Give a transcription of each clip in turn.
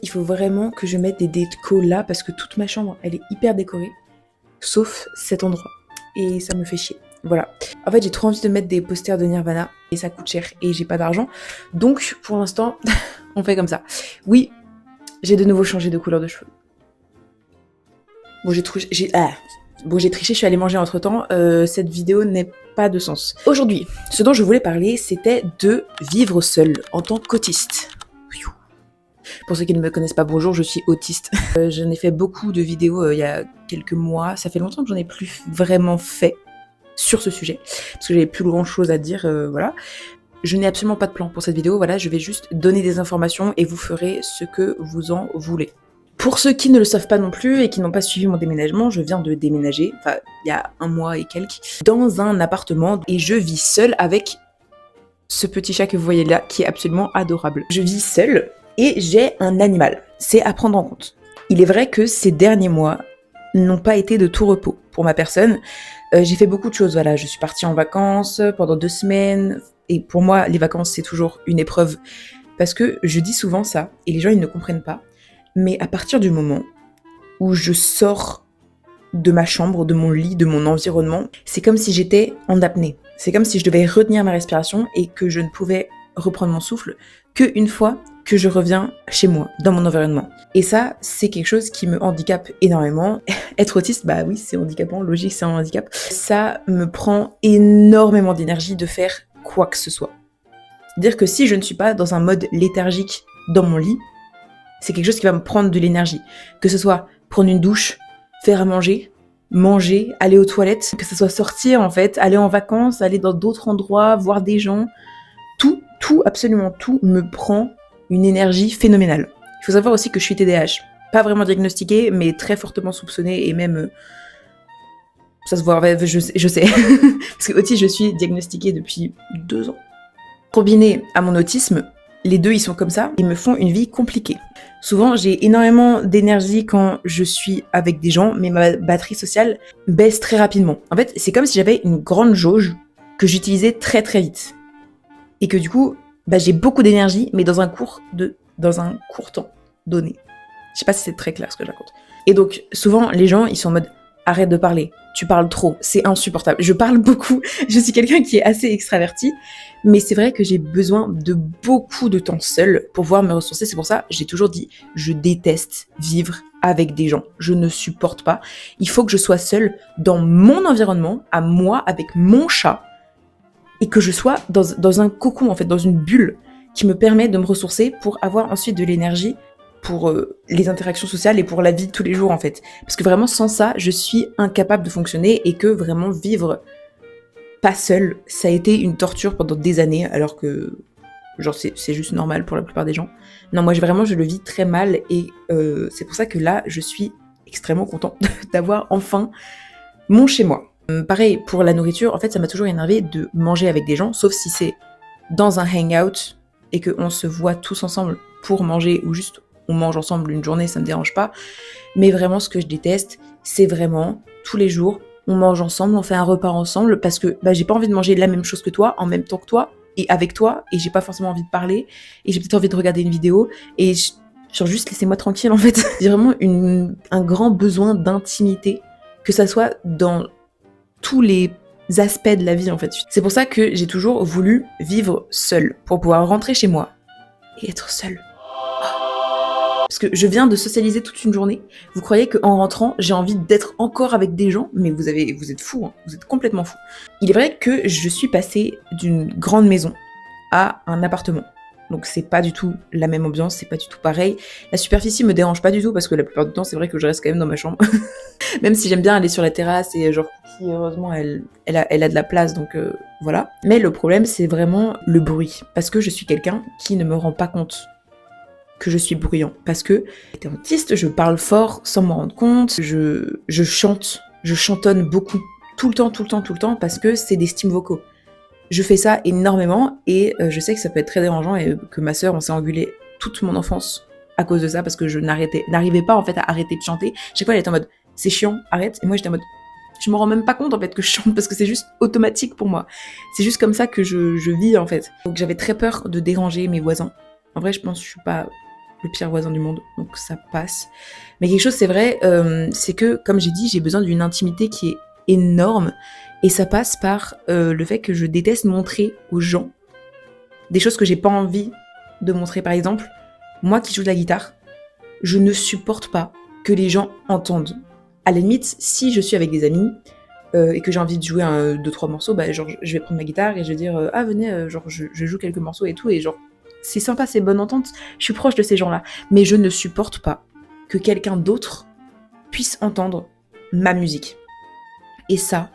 Il faut vraiment que je mette des décos là parce que toute ma chambre, elle est hyper décorée, sauf cet endroit. Et ça me fait chier. Voilà. En fait, j'ai trop envie de mettre des posters de Nirvana et ça coûte cher et j'ai pas d'argent. Donc, pour l'instant, on fait comme ça. Oui, j'ai de nouveau changé de couleur de cheveux. Bon, j'ai triché, je suis allée manger entre temps. Cette vidéo n'est pas de sens. Aujourd'hui, ce dont je voulais parler, c'était de vivre seule en tant qu'autiste. Pour ceux qui ne me connaissent pas, bonjour, je suis autiste. J'en ai fait beaucoup de vidéos il y a quelques mois. Ça fait longtemps que j'en ai plus vraiment fait sur ce sujet, parce que j'avais plus grand chose à dire, voilà. Je n'ai absolument pas de plan pour cette vidéo, voilà, je vais juste donner des informations et vous ferez ce que vous en voulez. Pour ceux qui ne le savent pas non plus et qui n'ont pas suivi mon déménagement, je viens de déménager, enfin, il y a un mois et quelques, dans un appartement et je vis seule avec ce petit chat que vous voyez là, qui est absolument adorable. Je vis seule et j'ai un animal, c'est à prendre en compte. Il est vrai que ces derniers mois n'ont pas été de tout repos pour ma personne. J'ai fait beaucoup de choses, voilà, je suis partie en vacances pendant 2 semaines, et pour moi, les vacances, c'est toujours une épreuve, parce que je dis souvent ça, et les gens, ils ne comprennent pas, mais à partir du moment où je sors de ma chambre, de mon lit, de mon environnement, c'est comme si j'étais en apnée. C'est comme si je devais retenir ma respiration et que je ne pouvais reprendre mon souffle qu'une fois que je reviens chez moi, dans mon environnement. Et ça, c'est quelque chose qui me handicape énormément. Être autiste, bah oui, c'est handicapant, logique, c'est un handicap. Ça me prend énormément d'énergie de faire quoi que ce soit. C'est-à-dire que si je ne suis pas dans un mode léthargique dans mon lit, c'est quelque chose qui va me prendre de l'énergie. Que ce soit prendre une douche, faire à manger, aller aux toilettes, que ce soit sortir en fait, aller en vacances, aller dans d'autres endroits, voir des gens. Tout, absolument tout me prend une énergie phénoménale. Il faut savoir aussi que je suis TDAH. Pas vraiment diagnostiquée, mais très fortement soupçonnée et même... ça se voit, je sais. Parce que autiste, je suis diagnostiquée depuis 2 ans. Combiné à mon autisme, les deux, ils sont comme ça, ils me font une vie compliquée. Souvent, j'ai énormément d'énergie quand je suis avec des gens, mais ma batterie sociale baisse très rapidement. En fait, c'est comme si j'avais une grande jauge que j'utilisais très très vite. Et que du coup, bah, j'ai beaucoup d'énergie, mais dans un court temps donné. Je sais pas si c'est très clair ce que je raconte. Et donc, souvent, les gens, ils sont en mode « arrête de parler, tu parles trop, c'est insupportable ». Je parle beaucoup, je suis quelqu'un qui est assez extraverti, mais c'est vrai que j'ai besoin de beaucoup de temps seule pour pouvoir me ressourcer. C'est pour ça, j'ai toujours dit, je déteste vivre avec des gens. Je ne supporte pas. Il faut que je sois seule dans mon environnement, à moi, avec mon chat, et que je sois dans un cocon, en fait, dans une bulle qui me permet de me ressourcer pour avoir ensuite de l'énergie pour les interactions sociales et pour la vie de tous les jours, en fait. Parce que vraiment, sans ça, je suis incapable de fonctionner et que vraiment vivre pas seule, ça a été une torture pendant des années, alors que genre c'est juste normal pour la plupart des gens. Non, moi, je le vis très mal et c'est pour ça que là, je suis extrêmement contente d'avoir enfin mon chez-moi. Pareil, pour la nourriture, en fait, ça m'a toujours énervé de manger avec des gens, sauf si c'est dans un hangout et qu'on se voit tous ensemble pour manger ou juste on mange ensemble une journée, ça me dérange pas. Mais vraiment, ce que je déteste, c'est vraiment tous les jours, on mange ensemble, on fait un repas ensemble parce que bah, j'ai pas envie de manger la même chose que toi, en même temps que toi et avec toi, et j'ai pas forcément envie de parler, et j'ai peut-être envie de regarder une vidéo, et genre juste laissez-moi tranquille en fait. J'ai vraiment un grand besoin d'intimité, que ça soit dans tous les aspects de la vie en fait. C'est pour ça que j'ai toujours voulu vivre seule, pour pouvoir rentrer chez moi et être seule. Parce que je viens de socialiser toute une journée. Vous croyez qu'en rentrant, j'ai envie d'être encore avec des gens? Mais vous êtes fous, hein. Vous êtes complètement fous. Il est vrai que je suis passée d'une grande maison à un appartement. Donc c'est pas du tout la même ambiance, c'est pas du tout pareil. La superficie me dérange pas du tout parce que la plupart du temps, c'est vrai que je reste quand même dans ma chambre. Même si j'aime bien aller sur la terrasse et genre Cookie, heureusement, elle a de la place, donc voilà. Mais le problème, c'est vraiment le bruit. Parce que je suis quelqu'un qui ne me rend pas compte que je suis bruyant. Parce que j'étais autiste, je parle fort sans m'en rendre compte, je chante, je chantonne beaucoup. Tout le temps, parce que c'est des stimes vocaux. Je fais ça énormément et je sais que ça peut être très dérangeant et que ma sœur, on s'est engueulé toute mon enfance à cause de ça parce que je n'arrivais pas en fait à arrêter de chanter. Chaque fois elle était en mode c'est chiant, arrête. Et moi j'étais en mode je me rends même pas compte en fait que je chante parce que c'est juste automatique pour moi. C'est juste comme ça que je vis en fait. Donc j'avais très peur de déranger mes voisins. En vrai je pense que je suis pas le pire voisin du monde, donc ça passe. Mais quelque chose, c'est vrai, c'est que, comme j'ai dit, j'ai besoin d'une intimité qui est énorme, et ça passe par le fait que je déteste montrer aux gens des choses que j'ai pas envie de montrer. Par exemple, moi qui joue de la guitare, je ne supporte pas que les gens entendent. À la limite, si je suis avec des amis et que j'ai envie de jouer 2-3 morceaux, bah, genre, je vais prendre ma guitare et je vais dire ah venez, genre je joue quelques morceaux et tout, et genre c'est sympa, c'est bonne entente, je suis proche de ces gens-là. Mais je ne supporte pas que quelqu'un d'autre puisse entendre ma musique. Et ça,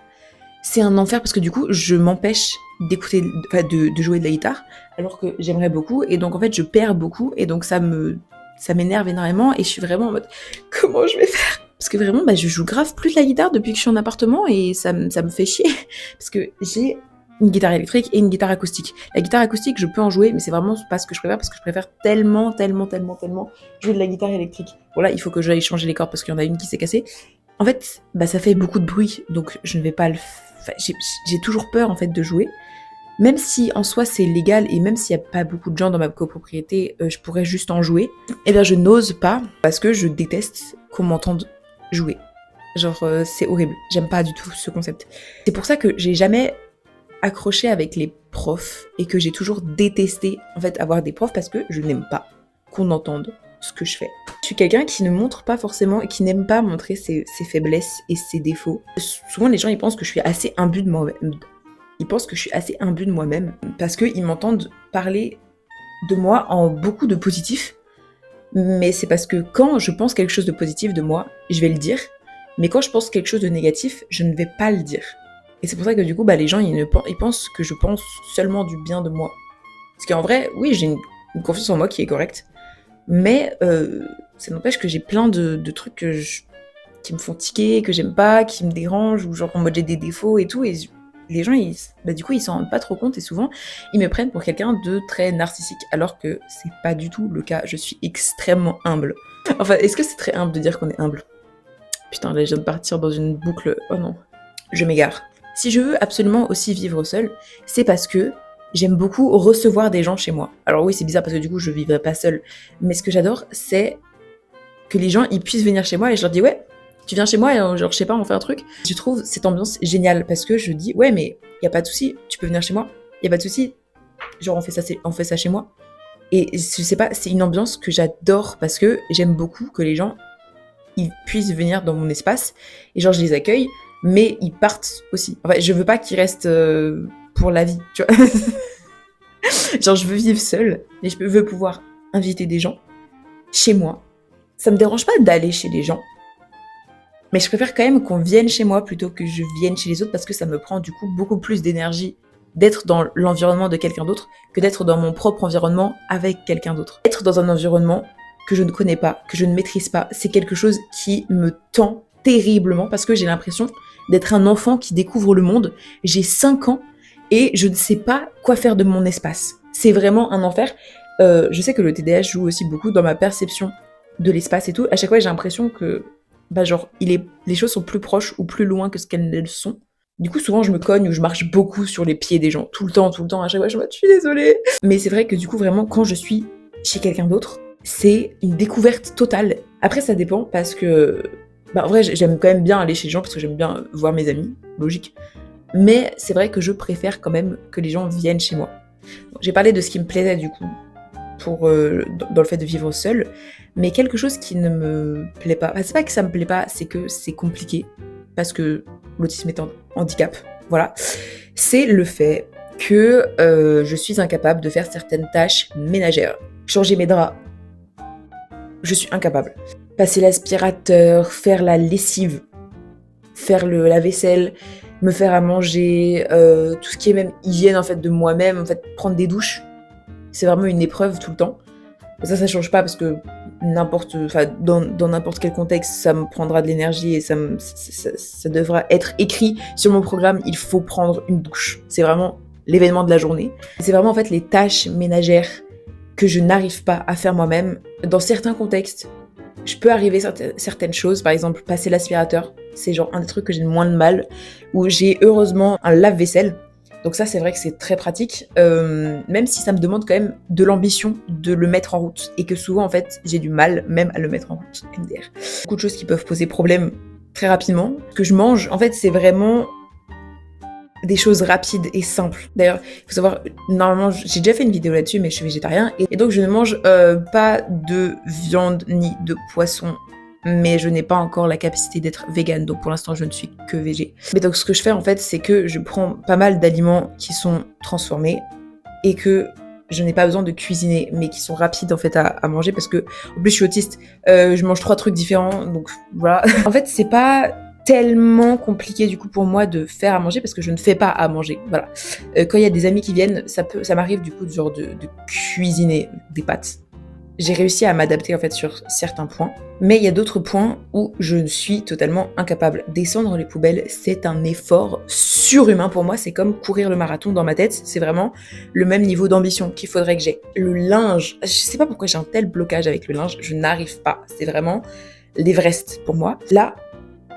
c'est un enfer parce que du coup, je m'empêche d'écouter, enfin de jouer de la guitare, alors que j'aimerais beaucoup, et donc en fait je perds beaucoup, et donc ça m'énerve énormément, et je suis vraiment en mode comment je vais faire? Parce que vraiment, bah, je joue grave plus de la guitare depuis que je suis en appartement, et ça me fait chier parce que j'ai une guitare électrique et une guitare acoustique. La guitare acoustique, je peux en jouer, mais c'est vraiment pas ce que je préfère, parce que je préfère tellement jouer de la guitare électrique. Bon là, il faut que j'aille changer les cordes parce qu'il y en a une qui s'est cassée. En fait, bah ça fait beaucoup de bruit, donc je ne vais pas le faire. J'ai toujours peur en fait de jouer. Même si en soi c'est légal, et même s'il n'y a pas beaucoup de gens dans ma copropriété, je pourrais juste en jouer, eh bien je n'ose pas parce que je déteste qu'on m'entende jouer. Genre c'est horrible, j'aime pas du tout ce concept. C'est pour ça que j'ai jamais accroché avec les profs et que j'ai toujours détesté en fait avoir des profs, parce que je n'aime pas qu'on entende ce que je fais. Je suis quelqu'un qui ne montre pas forcément, et qui n'aime pas montrer ses faiblesses et ses défauts. Souvent les gens ils pensent que je suis assez imbue de moi-même. Ils pensent que je suis assez imbue de moi-même parce qu'ils m'entendent parler de moi en beaucoup de positif. Mais c'est parce que quand je pense quelque chose de positif de moi, je vais le dire. Mais quand je pense quelque chose de négatif, je ne vais pas le dire. Et c'est pour ça que du coup, bah, les gens, ils pensent que je pense seulement du bien de moi. Parce qu'en vrai, oui, j'ai une confiance en moi qui est correcte. Mais ça n'empêche que j'ai plein de trucs qui me font tiquer, que j'aime pas, qui me dérangent, ou genre en mode j'ai des défauts et tout. Et les gens, du coup, ils s'en rendent pas trop compte, et souvent, ils me prennent pour quelqu'un de très narcissique, alors que c'est pas du tout le cas. Je suis extrêmement humble. Enfin, est-ce que c'est très humble de dire qu'on est humble? Putain, là, je viens de partir dans une boucle. Oh non, je m'égare. Si je veux absolument aussi vivre seule, c'est parce que j'aime beaucoup recevoir des gens chez moi. Alors oui, c'est bizarre parce que du coup, je vivrai pas seule. Mais ce que j'adore, c'est que les gens, ils puissent venir chez moi, et je leur dis ouais, tu viens chez moi et genre, je sais pas, on fait un truc. Je trouve cette ambiance géniale parce que je dis, ouais, mais y a pas de souci, tu peux venir chez moi, y a pas de souci. Genre, on fait ça chez moi. Et je sais pas, c'est une ambiance que j'adore parce que j'aime beaucoup que les gens, ils puissent venir dans mon espace, et genre, je les accueille, mais ils partent aussi. Enfin, je veux pas qu'ils restent pour la vie, tu vois. Genre, je veux vivre seule, et je veux pouvoir inviter des gens chez moi. Ça me dérange pas d'aller chez les gens, mais je préfère quand même qu'on vienne chez moi plutôt que je vienne chez les autres, parce que ça me prend du coup beaucoup plus d'énergie d'être dans l'environnement de quelqu'un d'autre que d'être dans mon propre environnement avec quelqu'un d'autre. Être dans un environnement que je ne connais pas, que je ne maîtrise pas, c'est quelque chose qui me tend terriblement, parce que j'ai l'impression d'être un enfant qui découvre le monde. J'ai 5 ans et je ne sais pas quoi faire de mon espace. C'est vraiment un enfer. Je sais que le TDAH joue aussi beaucoup dans ma perception de l'espace et tout. À chaque fois, j'ai l'impression que bah genre, les choses sont plus proches ou plus loin que ce qu'elles ne sont. Du coup, souvent, je me cogne ou je marche beaucoup sur les pieds des gens. Tout le temps, à chaque fois, je suis désolée. Mais c'est vrai que du coup, vraiment, quand je suis chez quelqu'un d'autre, c'est une découverte totale. Après, ça dépend parce que... Bah, en vrai, j'aime quand même bien aller chez les gens parce que j'aime bien voir mes amis, logique. Mais c'est vrai que je préfère quand même que les gens viennent chez moi. Bon, j'ai parlé de ce qui me plaisait du coup pour dans le fait de vivre seule, mais quelque chose qui ne me plaît pas, enfin, c'est pas que ça me plaît pas, c'est que c'est compliqué, parce que l'autisme est un handicap, voilà, c'est le fait que je suis incapable de faire certaines tâches ménagères. Changer mes draps, je suis incapable. Passer l'aspirateur, faire la lessive, faire la vaisselle, me faire à manger, tout ce qui est même hygiène en fait de moi-même, en fait prendre des douches, c'est vraiment une épreuve tout le temps. Ça change pas parce que dans n'importe quel contexte, ça me prendra de l'énergie et ça devra être écrit sur mon programme. Il faut prendre une douche. C'est vraiment l'événement de la journée. C'est vraiment en fait les tâches ménagères que je n'arrive pas à faire moi-même. Dans certains contextes, je peux arriver à certaines choses. Par exemple, passer l'aspirateur, c'est genre un des trucs que j'ai le moins de mal. Où j'ai heureusement un lave-vaisselle. Donc ça, c'est vrai que c'est très pratique, même si ça me demande quand même de l'ambition de le mettre en route, et que souvent, en fait, j'ai du mal même à le mettre en route, MDR. Beaucoup de choses qui peuvent poser problème très rapidement. Ce que je mange, en fait, c'est vraiment des choses rapides et simples. D'ailleurs, il faut savoir, normalement, j'ai déjà fait une vidéo là-dessus, mais je suis végétarien, et donc je ne mange pas de viande ni de poisson, mais je n'ai pas encore la capacité d'être végane, donc pour l'instant je ne suis que végé. Mais donc ce que je fais en fait, c'est que je prends pas mal d'aliments qui sont transformés et que je n'ai pas besoin de cuisiner, mais qui sont rapides en fait à manger, parce que en plus je suis autiste, je mange 3 trucs différents, donc voilà. En fait, c'est pas tellement compliqué du coup pour moi de faire à manger, parce que je ne fais pas à manger, voilà. Quand il y a des amis qui viennent, ça m'arrive du coup de cuisiner des pâtes. J'ai réussi à m'adapter en fait sur certains points, mais il y a d'autres points où je suis totalement incapable. Descendre les poubelles, c'est un effort surhumain pour moi, c'est comme courir le marathon dans ma tête, c'est vraiment le même niveau d'ambition qu'il faudrait que j'ai. Le linge, je sais pas pourquoi j'ai un tel blocage avec le linge, je n'arrive pas, c'est vraiment l'Everest pour moi. Là,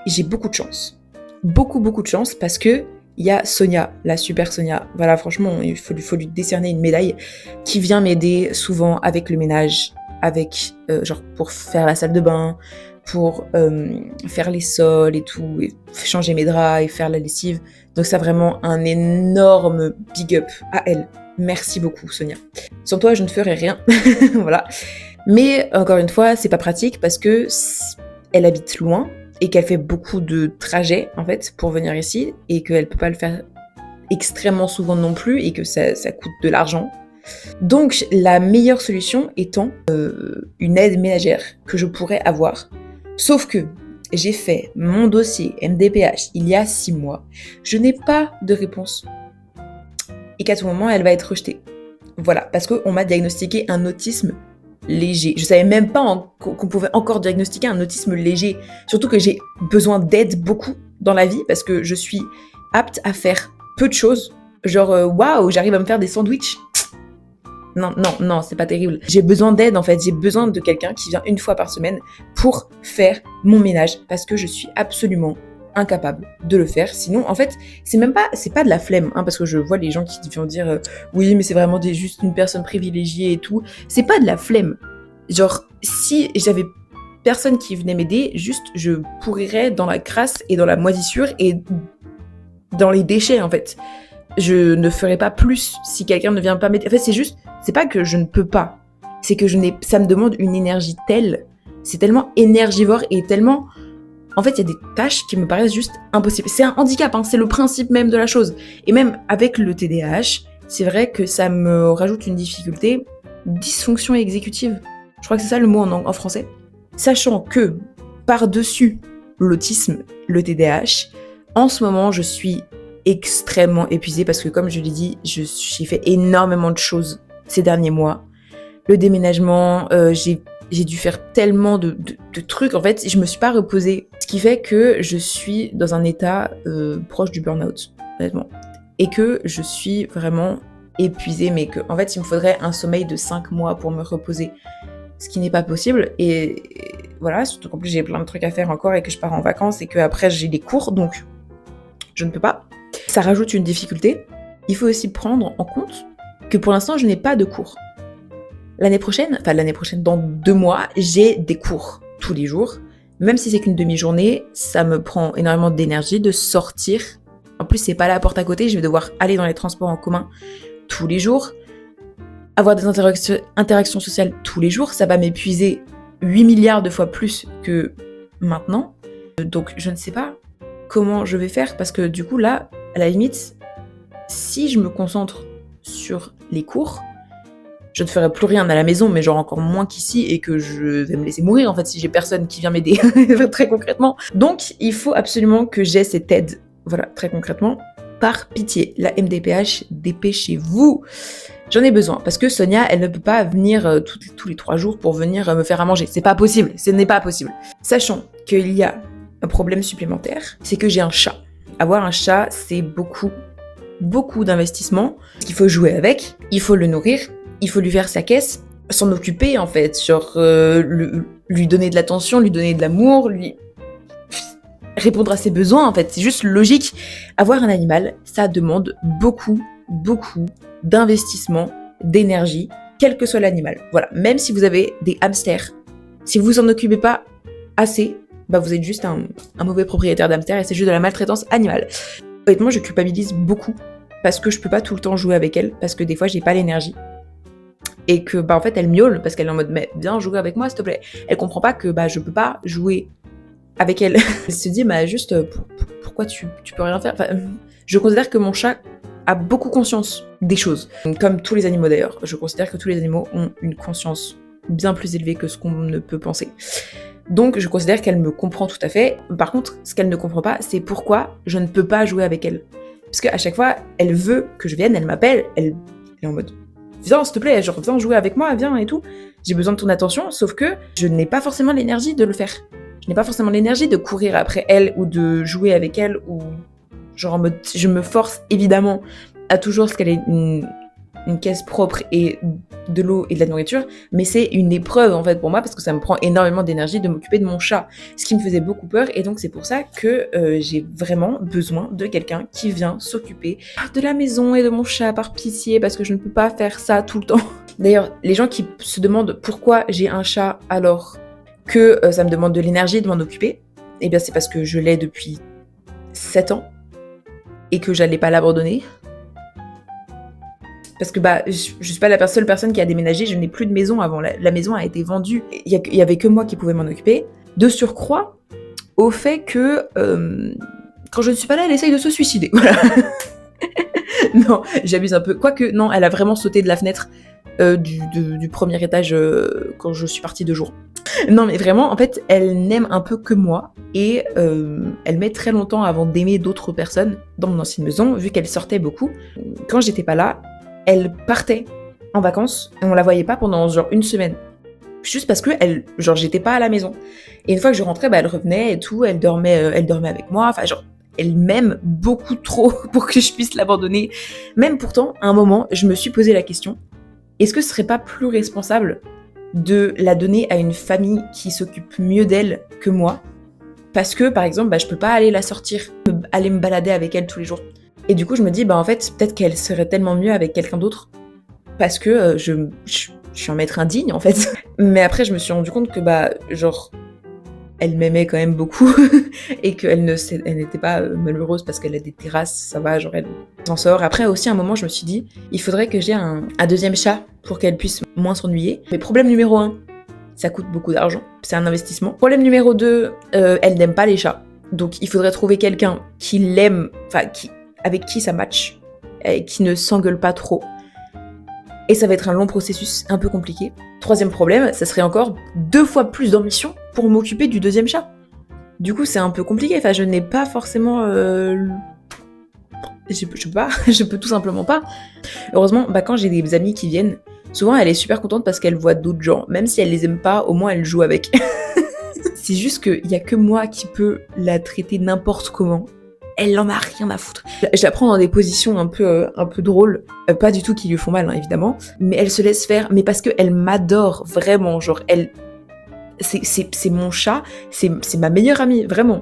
j'ai beaucoup de chance. Beaucoup de chance, parce que il y a Sonia, la super Sonia. Voilà, franchement, il faut lui décerner une médaille, qui vient m'aider souvent avec le ménage, avec genre pour faire la salle de bain, pour faire les sols et tout, et changer mes draps et faire la lessive. Donc ça, vraiment un énorme big up à elle. Merci beaucoup, Sonia. Sans toi, je ne ferais rien. Voilà. Mais encore une fois, c'est pas pratique, parce que elle habite loin et qu'elle fait beaucoup de trajets en fait pour venir ici, et qu'elle peut pas le faire extrêmement souvent non plus, et que ça coûte de l'argent. Donc la meilleure solution étant une aide ménagère que je pourrais avoir. Sauf que j'ai fait mon dossier MDPH il y a 6 mois, je n'ai pas de réponse, et qu'à tout moment elle va être rejetée. Voilà, parce qu'on m'a diagnostiqué un autisme léger. Je savais même pas qu'on pouvait encore diagnostiquer un autisme léger. Surtout que j'ai besoin d'aide beaucoup dans la vie, parce que je suis apte à faire peu de choses. Genre, waouh, j'arrive à me faire des sandwichs. Non, c'est pas terrible. J'ai besoin d'aide en fait. J'ai besoin de quelqu'un qui vient une fois par semaine pour faire mon ménage, parce que je suis absolument incapable de le faire. Sinon, en fait, c'est pas de la flemme, hein, parce que je vois les gens qui vont dire oui, mais c'est vraiment juste une personne privilégiée et tout. C'est pas de la flemme. Genre, si j'avais personne qui venait m'aider, juste je pourrirais dans la crasse et dans la moisissure et dans les déchets en fait. Je ne ferais pas plus si quelqu'un ne vient pas m'aider. En fait, c'est pas que je ne peux pas. C'est que ça me demande une énergie telle. C'est tellement énergivore et tellement. En fait, il y a des tâches qui me paraissent juste impossibles. C'est un handicap, hein, c'est le principe même de la chose. Et même avec le TDAH, c'est vrai que ça me rajoute une difficulté, dysfonction exécutive. Je crois que c'est ça le mot en français. Sachant que, par-dessus l'autisme, le TDAH, en ce moment, je suis extrêmement épuisée, parce que comme je l'ai dit, j'ai fait énormément de choses ces derniers mois. Le déménagement, j'ai dû faire tellement de trucs, en fait, je me suis pas reposée. Ce qui fait que je suis dans un état proche du burn-out, honnêtement. Et que je suis vraiment épuisée, mais que, en fait, il me faudrait un sommeil de 5 mois pour me reposer. Ce qui n'est pas possible. Et voilà, surtout qu'en plus, j'ai plein de trucs à faire encore, et que je pars en vacances, et que après j'ai des cours, donc je ne peux pas. Ça rajoute une difficulté. Il faut aussi prendre en compte que pour l'instant, je n'ai pas de cours. L'année prochaine, dans 2 mois, j'ai des cours tous les jours. Même si c'est qu'une demi-journée, ça me prend énormément d'énergie de sortir. En plus, c'est pas la porte à côté, je vais devoir aller dans les transports en commun tous les jours. Avoir des interactions sociales tous les jours, ça va m'épuiser 8 milliards de fois plus que maintenant. Donc, je ne sais pas comment je vais faire, parce que du coup, là, à la limite, si je me concentre sur les cours, je ne ferai plus rien à la maison, mais genre encore moins qu'ici, et que je vais me laisser mourir en fait si j'ai personne qui vient m'aider, très concrètement. Donc il faut absolument que j'ai cette aide, voilà, très concrètement. Par pitié, la MDPH, dépêchez-vous. J'en ai besoin, parce que Sonia, elle ne peut pas venir tous les 3 jours pour venir me faire à manger. C'est pas possible, ce n'est pas possible. Sachant qu'il y a un problème supplémentaire, c'est que j'ai un chat. Avoir un chat, c'est beaucoup d'investissement. Il faut jouer avec, il faut le nourrir, il faut lui faire sa caisse, s'en occuper en fait, genre lui donner de l'attention, lui donner de l'amour, répondre à ses besoins en fait, c'est juste logique. Avoir un animal, ça demande beaucoup d'investissement, d'énergie, quel que soit l'animal. Voilà, même si vous avez des hamsters, si vous en occupez pas assez, bah vous êtes juste un mauvais propriétaire d'hamster et c'est juste de la maltraitance animale. Honnêtement, je culpabilise beaucoup parce que je peux pas tout le temps jouer avec elle, parce que des fois j'ai pas l'énergie. Et que bah en fait elle miaule parce qu'elle est en mode mais viens jouer avec moi s'il te plaît. Elle comprend pas que bah je peux pas jouer avec elle. Elle se dit bah juste pourquoi tu peux rien faire. Enfin, je considère que mon chat a beaucoup conscience des choses. Comme tous les animaux d'ailleurs. Je considère que tous les animaux ont une conscience bien plus élevée que ce qu'on ne peut penser. Donc je considère qu'elle me comprend tout à fait. Par contre, ce qu'elle ne comprend pas, c'est pourquoi je ne peux pas jouer avec elle. Parce qu'à chaque fois, elle veut que je vienne, elle m'appelle, elle est en mode viens s'il te plaît, genre viens jouer avec moi, viens et tout. J'ai besoin de ton attention, sauf que je n'ai pas forcément l'énergie de le faire. Je n'ai pas forcément l'énergie de courir après elle ou de jouer avec elle ou genre en mode je me force évidemment à toujours ce qu'elle ait une caisse propre et de l'eau et de la nourriture, mais c'est une épreuve en fait pour moi parce que ça me prend énormément d'énergie de m'occuper de mon chat, ce qui me faisait beaucoup peur et donc c'est pour ça que j'ai vraiment besoin de quelqu'un qui vient s'occuper de la maison et de mon chat par pitié parce que je ne peux pas faire ça tout le temps. D'ailleurs, les gens qui se demandent pourquoi j'ai un chat alors que ça me demande de l'énergie de m'en occuper, eh bien c'est parce que je l'ai depuis 7 ans et que j'allais pas l'abandonner. Parce que bah, je suis pas la seule personne qui a déménagé, je n'ai plus de maison avant, la maison a été vendue, il y avait que moi qui pouvais m'en occuper. De surcroît, au fait que quand je ne suis pas là, elle essaye de se suicider. Voilà. Non, j'abuse un peu. Quoique, non, elle a vraiment sauté de la fenêtre du premier étage quand je suis partie 2 jours. Non mais vraiment, en fait, elle n'aime un peu que moi et elle met très longtemps avant d'aimer d'autres personnes dans mon ancienne maison, vu qu'elle sortait beaucoup. Quand j'étais pas là, elle partait en vacances et on la voyait pas pendant genre 1 semaine. Juste parce que genre j'étais pas à la maison. Et une fois que je rentrais, bah elle revenait et tout, elle dormait avec moi, enfin genre elle m'aime beaucoup trop pour que je puisse l'abandonner. Même pourtant, à un moment, je me suis posé la question, est-ce que ce serait pas plus responsable de la donner à une famille qui s'occupe mieux d'elle que moi? Parce que, par exemple, bah, je peux pas aller la sortir, aller me balader avec elle tous les jours. Et du coup, je me dis, bah en fait, peut-être qu'elle serait tellement mieux avec quelqu'un d'autre. Parce que je suis un maître indigne, en fait. Mais après, je me suis rendu compte que, bah, genre, elle m'aimait quand même beaucoup. Et qu'elle n'était pas malheureuse parce qu'elle a des terrasses, ça va, genre, elle s'en sort. Après, aussi, à un moment, je me suis dit, il faudrait que j'ai un deuxième chat pour qu'elle puisse moins s'ennuyer. Mais problème numéro 1, ça coûte beaucoup d'argent. C'est un investissement. Problème numéro 2, elle n'aime pas les chats. Donc, il faudrait trouver quelqu'un qui l'aime, enfin, avec qui ça match, et qui ne s'engueule pas trop. Et ça va être un long processus un peu compliqué. Troisième problème, ça serait encore 2 fois plus d'ambition pour m'occuper du deuxième chat. Du coup, c'est un peu compliqué. Enfin, je n'ai pas forcément... je peux tout simplement pas. Heureusement, bah, quand j'ai des amis qui viennent, souvent elle est super contente parce qu'elle voit d'autres gens. Même si elle les aime pas, au moins elle joue avec. C'est juste qu'il y a que moi qui peux la traiter n'importe comment. Elle en a rien à foutre. Je la prends dans des positions un peu drôles, pas du tout qui lui font mal, hein, évidemment, mais elle se laisse faire, mais parce qu'elle m'adore vraiment, genre c'est mon chat, c'est ma meilleure amie, vraiment.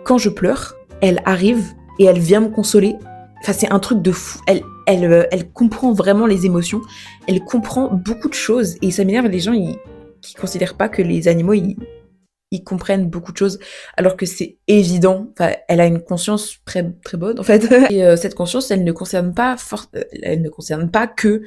Quand je pleure, elle arrive et elle vient me consoler. Enfin, c'est un truc de fou. Elle comprend vraiment les émotions, elle comprend beaucoup de choses, et ça m'énerve les gens qui considèrent pas que les animaux, ils comprennent beaucoup de choses, alors que c'est évident. Enfin, elle a une conscience très très bonne en fait. Et cette conscience, elle ne concerne pas que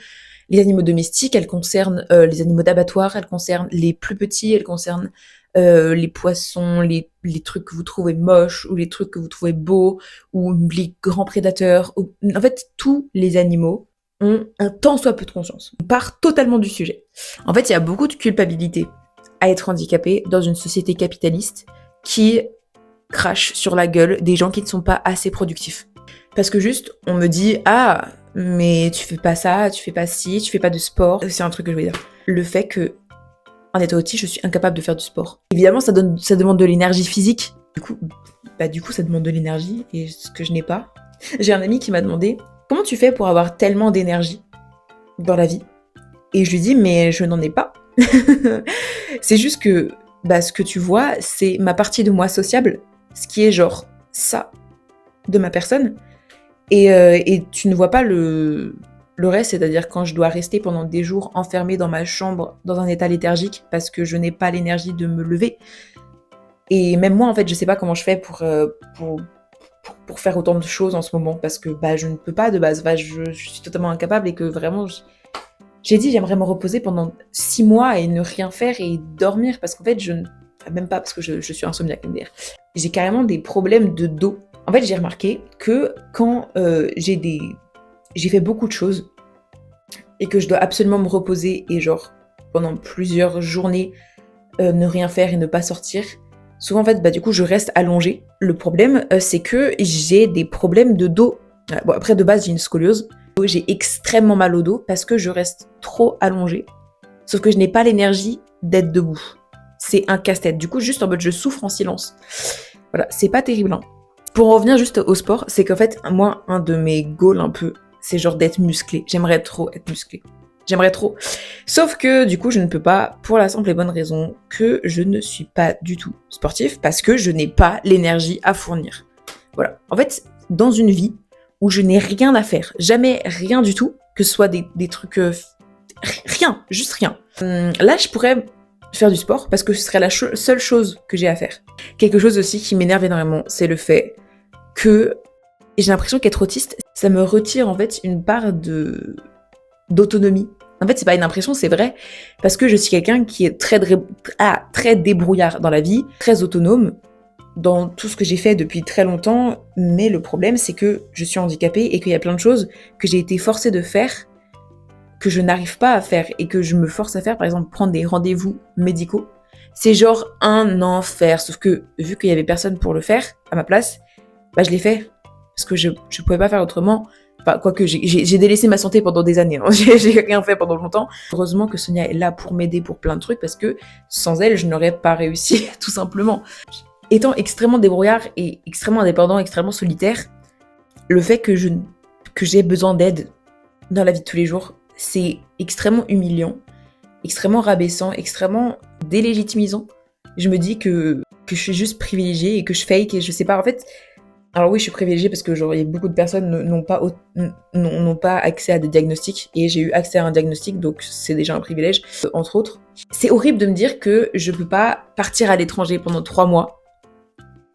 les animaux domestiques, elle concerne les animaux d'abattoir, elle concerne les plus petits, elle concerne les poissons, les trucs que vous trouvez moches ou les trucs que vous trouvez beaux ou les grands prédateurs. En fait, tous les animaux ont un tant soit peu de conscience. On part totalement du sujet. En fait, il y a beaucoup de culpabilité à être handicapé dans une société capitaliste qui crache sur la gueule des gens qui ne sont pas assez productifs. Parce que juste, on me dit « Ah, mais tu fais pas ça, tu fais pas ci, tu fais pas de sport. » C'est un truc que je veux dire. Le fait que, en étant autiste, je suis incapable de faire du sport. Évidemment, ça demande de l'énergie physique. Du coup, ça demande de l'énergie, et ce que je n'ai pas. J'ai un ami qui m'a demandé « Comment tu fais pour avoir tellement d'énergie dans la vie ?» Et je lui dis « Mais je n'en ai pas. » C'est juste que ce que tu vois, c'est ma partie de moi sociable, ce qui est genre ça de ma personne. Et tu ne vois pas le reste, c'est-à-dire quand je dois rester pendant des jours enfermée dans ma chambre dans un état léthargique parce que je n'ai pas l'énergie de me lever. Et même moi, en fait, je sais pas comment je fais pour faire autant de choses en ce moment parce que bah, je ne peux pas de base. Bah, je suis totalement incapable et que vraiment, j'ai dit j'aimerais me reposer pendant 6 mois et ne rien faire et dormir parce qu'en fait, même pas parce que je suis insomniaque, MDR. J'ai carrément des problèmes de dos. En fait, j'ai remarqué que quand j'ai fait beaucoup de choses et que je dois absolument me reposer et genre pendant plusieurs journées ne rien faire et ne pas sortir, souvent en fait bah du coup je reste allongée. Le problème c'est que j'ai des problèmes de dos. Bon après de base j'ai une scoliose. J'ai extrêmement mal au dos parce que je reste trop allongée. Sauf que je n'ai pas l'énergie d'être debout. C'est un casse-tête. Du coup juste en mode je souffre en silence. Voilà, c'est pas terrible hein. Pour en revenir juste au sport, c'est qu'en fait, moi, un de mes goals un peu, c'est genre d'être musclé. J'aimerais trop être musclé. J'aimerais trop. Sauf que du coup, je ne peux pas pour la simple et bonne raison que je ne suis pas du tout sportif parce que je n'ai pas l'énergie à fournir. Voilà. En fait, dans une vie où je n'ai rien à faire, jamais rien du tout, que ce soit des trucs... rien, juste rien. Là, je pourrais faire du sport parce que ce serait la seule chose que j'ai à faire. Quelque chose aussi qui m'énerve énormément, c'est le fait que j'ai l'impression qu'être autiste, ça me retire en fait une part d'autonomie. En fait, c'est pas une impression, c'est vrai, parce que je suis quelqu'un qui est très débrouillard dans la vie, très autonome dans tout ce que j'ai fait depuis très longtemps, mais le problème c'est que je suis handicapée et qu'il y a plein de choses que j'ai été forcée de faire que je n'arrive pas à faire et que je me force à faire, par exemple prendre des rendez-vous médicaux. C'est genre un enfer, sauf que vu qu'il y avait personne pour le faire à ma place, bah je l'ai fait parce que je pouvais pas faire autrement. Enfin, quoique j'ai délaissé ma santé pendant des années, hein. J'ai rien fait pendant longtemps. Heureusement que Sonia est là pour m'aider pour plein de trucs parce que sans elle, je n'aurais pas réussi, tout simplement. Étant extrêmement débrouillard et extrêmement indépendant, extrêmement solitaire, le fait que j'ai besoin d'aide dans la vie de tous les jours, c'est extrêmement humiliant, extrêmement rabaissant, extrêmement délégitimisant. Je me dis que je suis juste privilégiée et que je fake et je sais pas, en fait... Alors oui, je suis privilégiée parce que genre, beaucoup de personnes n'ont pas accès à des diagnostics et j'ai eu accès à un diagnostic, donc c'est déjà un privilège, entre autres. C'est horrible de me dire que je peux pas partir à l'étranger pendant 3 mois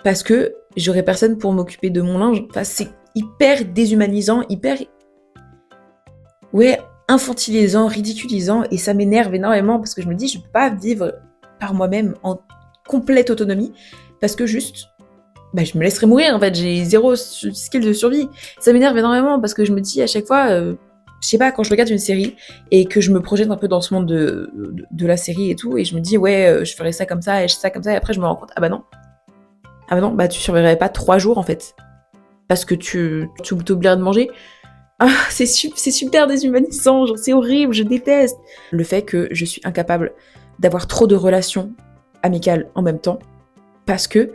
parce que j'aurai personne pour m'occuper de mon linge. Enfin, c'est hyper déshumanisant, infantilisant, ridiculisant, et ça m'énerve énormément parce que je me dis je peux pas vivre par moi-même en complète autonomie parce que juste je me laisserais mourir en fait, j'ai 0 skill de survie. Ça m'énerve énormément parce que je me dis à chaque fois, je sais pas, quand je regarde une série et que je me projette un peu dans ce monde de la série et tout, et je me dis je ferais ça comme ça et ça comme ça, et après je me rends compte, ah bah non, tu survivrais pas 3 jours en fait, parce que tu t'oublierais de manger. Ah, c'est super déshumanisant, genre, c'est horrible, je déteste. Le fait que je suis incapable d'avoir trop de relations amicales en même temps, parce que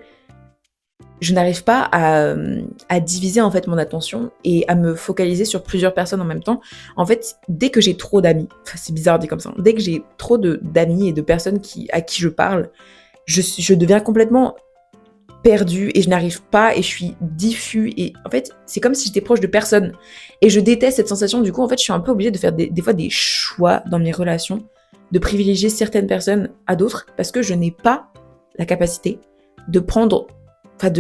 je n'arrive pas à diviser en fait mon attention et à me focaliser sur plusieurs personnes en même temps. En fait, dès que j'ai trop d'amis, enfin c'est bizarre dit comme ça, dès que j'ai trop d'amis et de personnes à qui je parle, je deviens complètement perdue et je n'arrive pas et je suis diffus et en fait c'est comme si j'étais proche de personne et je déteste cette sensation. Du coup en fait je suis un peu obligée de faire des fois des choix dans mes relations, de privilégier certaines personnes à d'autres parce que je n'ai pas la capacité de prendre, enfin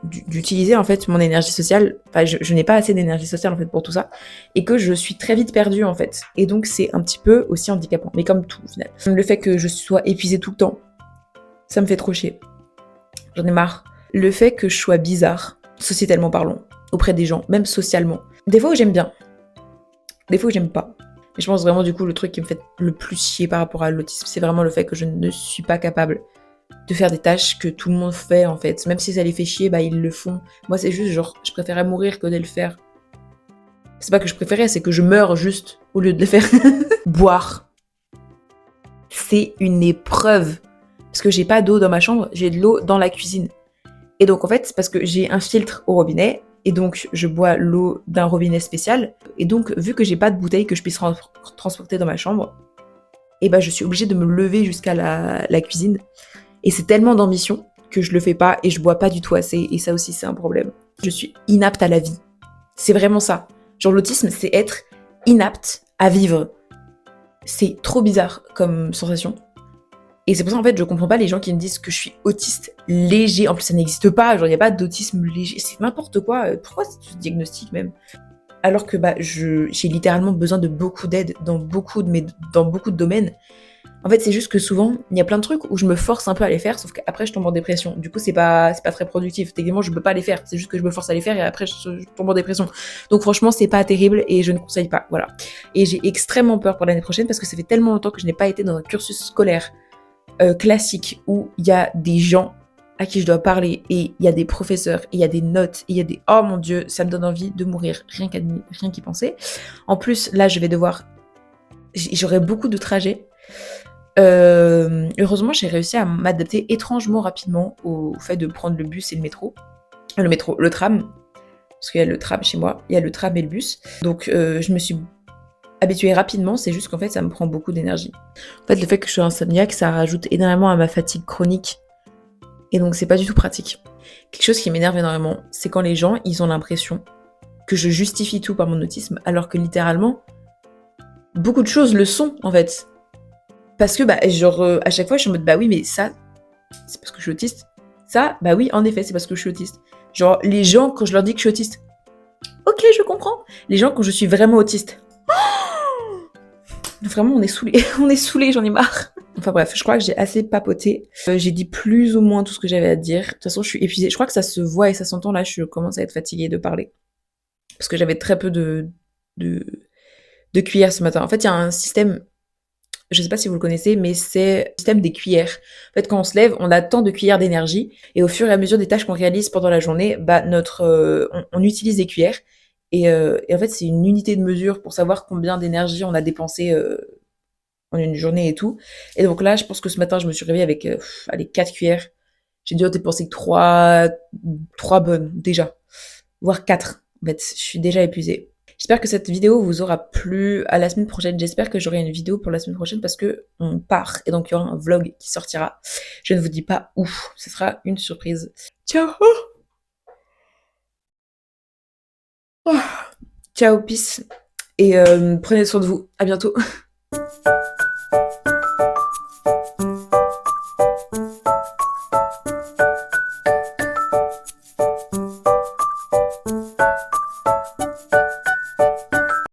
d'utiliser en fait mon énergie sociale, enfin je n'ai pas assez d'énergie sociale en fait pour tout ça et que je suis très vite perdue en fait, et donc c'est un petit peu aussi handicapant, mais comme tout au final. Le fait que je sois épuisée tout le temps, ça me fait trop chier. J'en ai marre. Le fait que je sois bizarre, sociétalement parlant, auprès des gens, même socialement. Des fois où j'aime bien, des fois où j'aime pas. Mais je pense vraiment du coup le truc qui me fait le plus chier par rapport à l'autisme, c'est vraiment le fait que je ne suis pas capable de faire des tâches que tout le monde fait en fait. Même si ça les fait chier, ils le font. Moi c'est juste genre, je préférais mourir que de le faire. C'est pas que je préférais, c'est que je meurs juste au lieu de le faire. Boire. C'est une épreuve. Parce que j'ai pas d'eau dans ma chambre, j'ai de l'eau dans la cuisine. Et donc en fait, c'est parce que j'ai un filtre au robinet, et donc je bois l'eau d'un robinet spécial. Et donc vu que j'ai pas de bouteille que je puisse transporter dans ma chambre, je suis obligée de me lever jusqu'à la cuisine. Et c'est tellement d'ambition que je le fais pas et je bois pas du tout assez et ça aussi c'est un problème. Je suis inapte à la vie. C'est vraiment ça. Genre l'autisme, c'est être inapte à vivre. C'est trop bizarre comme sensation. Et c'est pour ça en fait je comprends pas les gens qui me disent que je suis autiste léger. En plus ça n'existe pas, genre il n'y a pas d'autisme léger, c'est n'importe quoi. Pourquoi ce diagnostic même? Alors que bah j'ai littéralement besoin de beaucoup d'aide dans dans beaucoup de domaines. En fait, c'est juste que souvent, il y a plein de trucs où je me force un peu à les faire, sauf qu'après, je tombe en dépression. Du coup, c'est pas très productif. Techniquement, je peux pas les faire. C'est juste que je me force à les faire et après, je tombe en dépression. Donc, franchement, c'est pas terrible et je ne conseille pas. Voilà. Et j'ai extrêmement peur pour l'année prochaine parce que ça fait tellement longtemps que je n'ai pas été dans un cursus scolaire classique où il y a des gens à qui je dois parler et il y a des professeurs, et il y a des notes, et il y a des... Oh mon Dieu, ça me donne envie de mourir, rien qu'y penser. En plus, là, je vais devoir... J'aurai beaucoup de trajets. Heureusement, j'ai réussi à m'adapter étrangement rapidement au fait de prendre le bus et le métro. Le tram, parce qu'il y a le tram chez moi, il y a le tram et le bus. Donc, je me suis habituée rapidement, c'est juste qu'en fait, ça me prend beaucoup d'énergie. En fait, le fait que je sois insomniaque, ça rajoute énormément à ma fatigue chronique. Et donc, c'est pas du tout pratique. Quelque chose qui m'énerve énormément, c'est quand les gens, ils ont l'impression que je justifie tout par mon autisme, alors que littéralement, beaucoup de choses le sont, en fait. Parce que, bah, genre, à chaque fois, je suis en mode, bah oui, mais ça, c'est parce que je suis autiste. Ça, bah oui, en effet, c'est parce que je suis autiste. Genre, les gens, quand je leur dis que je suis autiste, ok, je comprends. Les gens, quand je suis vraiment autiste, vraiment, on est saoulés. On est saoulés, j'en ai marre. Enfin bref, je crois que j'ai assez papoté. J'ai dit plus ou moins tout ce que j'avais à dire. De toute façon, je suis épuisée. Je crois que ça se voit et ça s'entend. Là, je commence à être fatiguée de parler. Parce que j'avais très peu de, de cuillères ce matin. En fait, il y a un système, je sais pas si vous le connaissez, mais c'est le système des cuillères. En fait, quand on se lève, on a tant de cuillères d'énergie, et au fur et à mesure des tâches qu'on réalise pendant la journée, bah on utilise des cuillères, et en fait, c'est une unité de mesure pour savoir combien d'énergie on a dépensé en une journée et tout. Et donc là, je pense que ce matin, je me suis réveillée avec allez, 4 cuillères. J'ai dû en dépenser que 3 bonnes déjà, voire 4. En fait, je suis déjà épuisée. J'espère que cette vidéo vous aura plu. À la semaine prochaine, j'espère que j'aurai une vidéo pour la semaine prochaine parce que on part et donc il y aura un vlog qui sortira. Je ne vous dis pas où, ce sera une surprise. Ciao. Oh. Ciao, peace et prenez soin de vous. À bientôt.